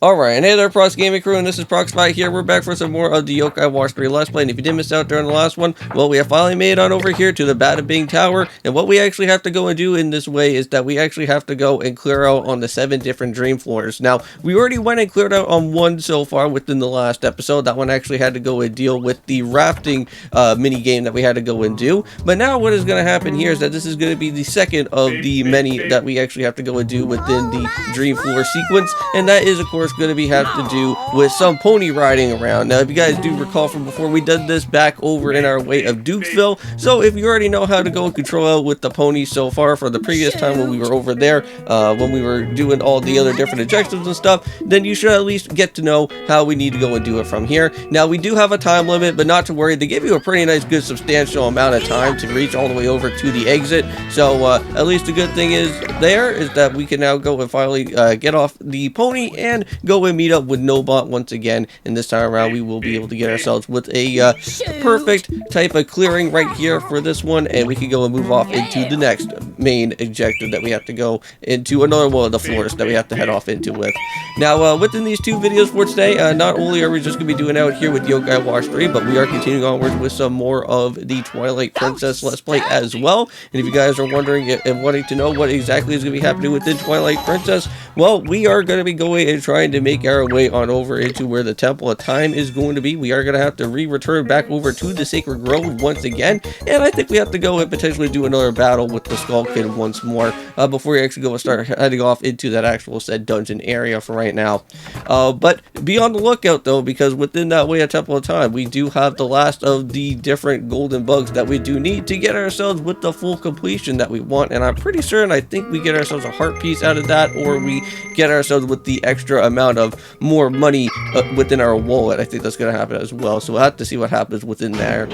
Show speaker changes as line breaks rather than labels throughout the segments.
Alright, and hey there, Prox Gaming Crew, and this is Proxify here. We're back for some more of the Yokai Watch 3 Let's Play, and if you did miss out during the last one, well, we have finally made it on over here to the Bada Bing Tower, and what we actually have to go and do in this way is that we actually have to go and clear out on the 7 different dream floors. Now, we already went and cleared out on one so far within the last episode. That one actually had to go and deal with the rafting mini game that we had to go and do, but now what is going to happen here is that this is going to be the second of the many that we actually have to go and do within the dream floor sequence, and that is, of course, going to have to do with some pony riding around. Now, if you guys do recall from before, we did this back over in our way of Dukesville, so if you already know how to go and control out with the pony so far for the previous time when we were over there, when we were doing all the other different objectives and stuff, then you should at least get to know how we need to go and do it from here. Now, we do have a time limit, but not to worry, they give you a pretty nice, good, substantial amount of time to reach all the way over to the exit, so at least the good thing is that we can now go and finally get off the pony and go and meet up with Nobot once again, and this time around we will be able to get ourselves with a perfect type of clearing right here for this one, and we can go and move off into the next main objective that we have to go into, another one of the floors that we have to head off into with. Now, within these two videos for today, not only are we just going to be doing out here with Yokai Watch 3, but we are continuing onwards with some more of the Twilight Princess Let's Play as well, and if you guys are wondering and wanting to know what exactly is going to be happening within Twilight Princess, well, we are going to be going and trying to make our way on over into where the Temple of Time is going to be. We are going to have to return back over to the Sacred Grove once again, and I think we have to go and potentially do another battle with the Skull Kid once more before we actually go and start heading off into that actual said dungeon area for right now. But be on the lookout though, because within that way of Temple of Time, we do have the last of the different golden bugs that we do need to get ourselves with the full completion that we want, and I'm pretty certain I think we get ourselves a heart piece out of that, or we get ourselves with the extra amount of more money within our wallet. I think that's going to happen as well, so we'll have to see what happens within there.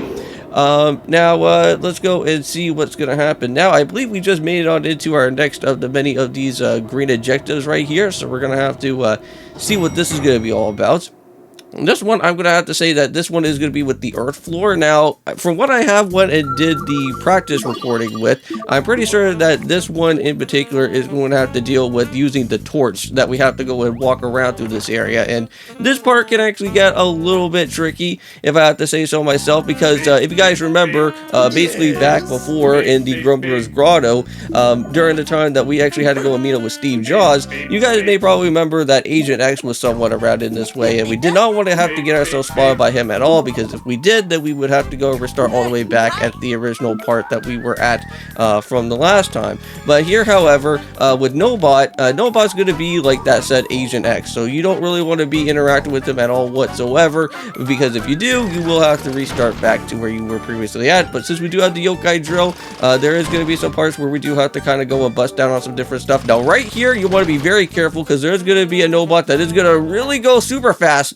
Now let's go and see what's going to happen. Now, I believe we just made it on into our next of the many of these green objectives right here, so we're going to have to see what this is going to be all about. And this one, I'm going to have to say that this one is going to be with the earth floor. Now, from what I have went and did the practice recording with, I'm pretty sure that this one in particular is going to have to deal with using the torch that we have to go and walk around through this area. And this part can actually get a little bit tricky, if I have to say so myself, because if you guys remember, basically back before in the Grumbler's Grotto, during the time that we actually had to go and meet up with Steve Jaws, you guys may probably remember that Agent X was somewhat around in this way, and we did not want to have to get ourselves spotted by him at all, because if we did, then we would have to go restart all the way back at the original part that we were at from the last time. But here, however, with Nobot, Nobot's going to be like that said Agent X, so you don't really want to be interacting with him at all whatsoever, because if you do, you will have to restart back to where you were previously at. But since we do have the yokai drill, there is going to be some parts where we do have to kind of go and bust down on some different stuff. Now, right here, you want to be very careful, because there's going to be a Nobot that is going to really go super fast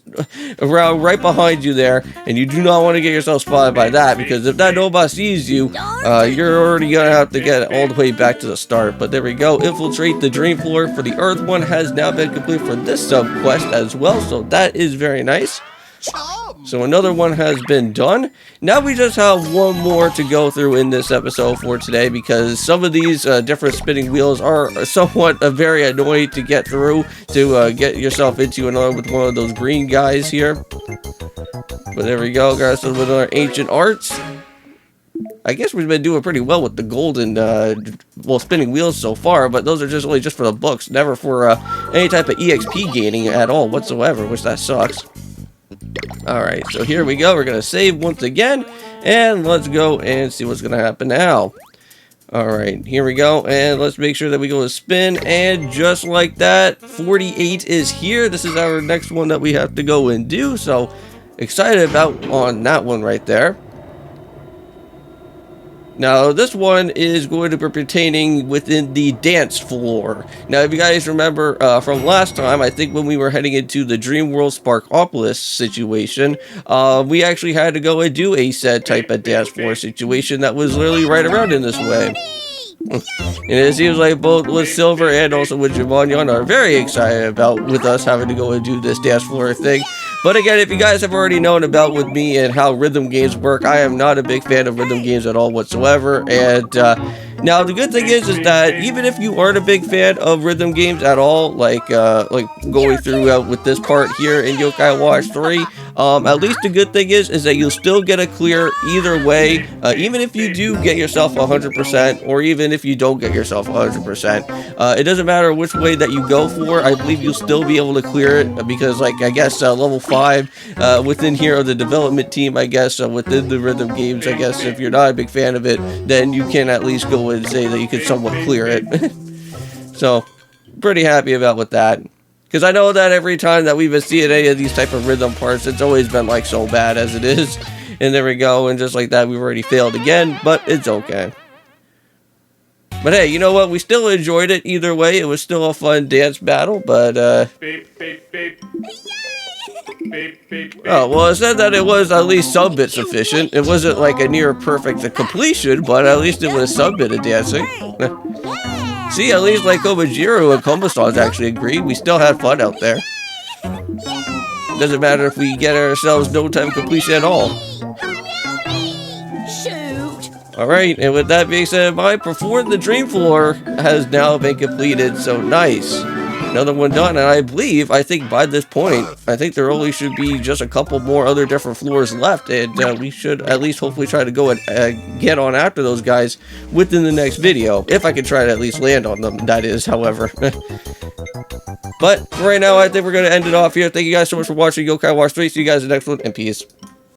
around right behind you there, and you do not want to get yourself spotted by that, because if that Nobot sees you, you're already going to have to get all the way back to the start. But there we go. Infiltrate the dream floor for the earth one has now been complete for this sub quest as well, so that is very nice. So another one has been done. Now we just have one more to go through in this episode for today, because some of these different spinning wheels are somewhat very annoying to get through, to get yourself into another with one of those green guys here. But there we go, guys. So with our ancient arts, I guess we've been doing pretty well with the golden, spinning wheels so far, but those are just only just for the books, never for any type of EXP gaining at all whatsoever, which that sucks. Alright, so here we go. We're going to save once again, and let's go and see what's going to happen now. Alright, here we go, and let's make sure that we go to spin, and just like that, 48 is here. This is our next one that we have to go and do, so excited about on that one right there. Now, this one is going to be pertaining within the dance floor. Now, if you guys remember from last time, I think when we were heading into the Dream World Sparkopolis situation, we actually had to go and do a said type of dance floor situation that was literally right around in this way. And it seems like both with Silver and also with Javon are very excited about with us having to go and do this dance floor thing. But again, if you guys have already known about with me and how rhythm games work, I am not a big fan of rhythm games at all whatsoever. And Now, the good thing is that even if you aren't a big fan of rhythm games at all, like going through with this part here in Yokai Watch 3, at least the good thing is that you'll still get a clear either way, even if you do get yourself 100%, or even if you don't get yourself 100%. It doesn't matter which way that you go for, I believe you'll still be able to clear it, because, like, I guess level 5 within here of the development team, I guess, within the rhythm games, I guess, if you're not a big fan of it, then you can at least go and say that you could somewhat clear it. So, pretty happy about with that. Because I know that every time that we've been seeing any of these type of rhythm parts, it's always been like so bad as it is. And there we go, and just like that, we've already failed again, but it's okay. But hey, you know what? We still enjoyed it either way. It was still a fun dance battle, but
Beep, beep, beep. Beep, beep, beep.
Oh, well, it said that it was at least some bit sufficient. It wasn't like a near perfect completion, but at least it was some bit of dancing. See, at least like Komajiro and Kombastons actually agreed. We still had fun out there. Doesn't matter if we get ourselves no time completion at all. Alright, and with that being said, my Perform the Dream Floor has now been completed, so nice. Another one done, and I think by this point, I think there only should be just a couple more other different floors left, and we should at least hopefully try to go and get on after those guys within the next video, if I can try to at least land on them, that is, however. But for right now, I think we're going to end it off here. Thank you guys so much for watching Yokai Watch 3. See you guys in the next one, and peace.